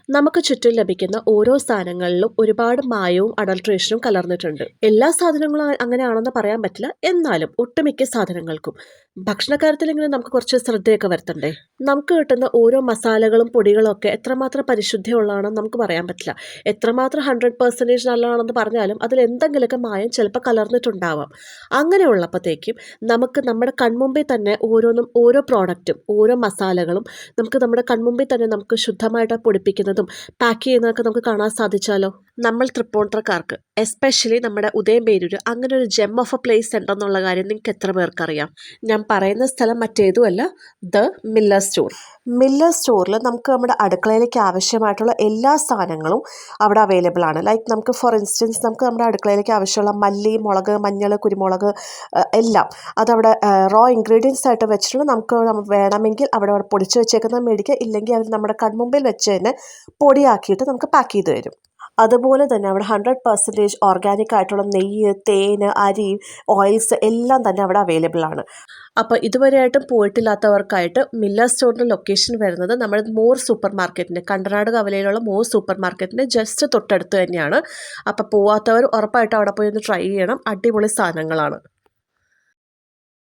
നമുക്ക് ചുറ്റും ലഭിക്കുന്ന ഓരോ സാധനങ്ങളിലും ഒരുപാട് മായവും അഡൾട്രേഷനും കലർന്നിട്ടുണ്ട്. എല്ലാ സാധനങ്ങളും അങ്ങനെയാണെന്ന് പറയാൻ പറ്റില്ല, എന്നാലും ഒട്ടുമിക്ക സാധനങ്ങൾക്കും ഭക്ഷണക്കാര്യത്തിലെങ്കിലും നമുക്ക് കുറച്ച് ശ്രദ്ധയൊക്കെ വരുത്തണ്ടേ. നമുക്ക് കിട്ടുന്ന ഓരോ മസാലകളും പൊടികളും ഒക്കെ എത്രമാത്രം പരിശുദ്ധിയുള്ളതാണെന്ന് നമുക്ക് പറയാൻ പറ്റില്ല. എത്രമാത്രം 100% നല്ലതാണെന്ന് പറഞ്ഞാലും അതിൽ എന്തെങ്കിലുമൊക്കെ മായം ചിലപ്പോൾ കലർന്നിട്ടുണ്ടാവാം. അങ്ങനെയുള്ളപ്പോഴത്തേക്കും നമുക്ക് നമ്മുടെ കൺമുമ്പിൽ തന്നെ ഓരോ പ്രോഡക്റ്റും ഓരോ മസാലകളും നമുക്ക് നമ്മുടെ കൺമുമ്പിൽ തന്നെ നമുക്ക് ശുദ്ധമായിട്ട് പൊടിപ്പിക്കുന്നതും പാക്ക് ചെയ്യുന്നതൊക്കെ നമുക്ക് കാണാൻ സാധിച്ചാലോ. നമ്മൾ തൃപ്പൂണിത്തുറക്കാർക്ക് എസ്പെഷ്യലി നമ്മുടെ ഉദയംപേരൂർ അങ്ങനെ ഒരു ജെം ഓഫ് എ പ്ലേസ് ഉണ്ടെന്നുള്ള കാര്യം നിങ്ങൾക്ക് എത്ര പേർക്കറിയാം? ഞാൻ പറയുന്ന സ്ഥലം മറ്റേതുമല്ല, ദ മില്ലർ സ്റ്റോർ. മില്ലർ സ്റ്റോറിൽ നമുക്ക് നമ്മുടെ അടുക്കളയിലേക്ക് ആവശ്യമായിട്ടുള്ള എല്ലാ സാധനങ്ങളും അവിടെ അവൈലബിൾ ആണ്. ലൈക്ക് നമുക്ക് ഫോർ ഇൻസ്റ്റൻസ് നമുക്ക് നമ്മുടെ അടുക്കളയിലേക്ക് ആവശ്യമുള്ള മല്ലി, മുളക്, മഞ്ഞൾ, കുരുമുളക് എല്ലാം അതവിടെ റോ ഇൻഗ്രീഡിയൻസ് ആയിട്ട് വെച്ചിട്ടുണ്ട്. നമുക്ക് വേണമെങ്കിൽ അവിടെ പൊടിച്ച് വെച്ചേക്കുന്നത് മേടിക്കുക, ഇല്ലെങ്കിൽ അവർ നമ്മുടെ കൺമുമ്പിൽ വെച്ച് തന്നെ പൊടിയാക്കിയിട്ട് നമുക്ക് പാക്ക് ചെയ്ത് തരും. അതുപോലെ തന്നെ അവിടെ 100% ഓർഗാനിക് ആയിട്ടുള്ള നെയ്യ്, തേന്, അരി, ഓയിൽസ് എല്ലാം തന്നെ അവിടെ അവൈലബിൾ ആണ്. അപ്പോൾ ഇതുവരെയായിട്ടും പോയിട്ടില്ലാത്തവർക്കായിട്ട് മില്ലർ സ്റ്റോറിൻ്റെ ലൊക്കേഷൻ വരുന്നത് നമ്മുടെ മോർ സൂപ്പർ മാർക്കറ്റിൻ്റെ കണ്ടനാട് കവലയിലുള്ള മോർ സൂപ്പർ മാർക്കറ്റിൻ്റെ ജസ്റ്റ് തൊട്ടടുത്ത് തന്നെയാണ്. അപ്പോൾ പോവാത്തവർ ഉറപ്പായിട്ടും അവിടെ പോയി ഒന്ന് ട്രൈ ചെയ്യണം. അടിപൊളി സാധനങ്ങളാണ്.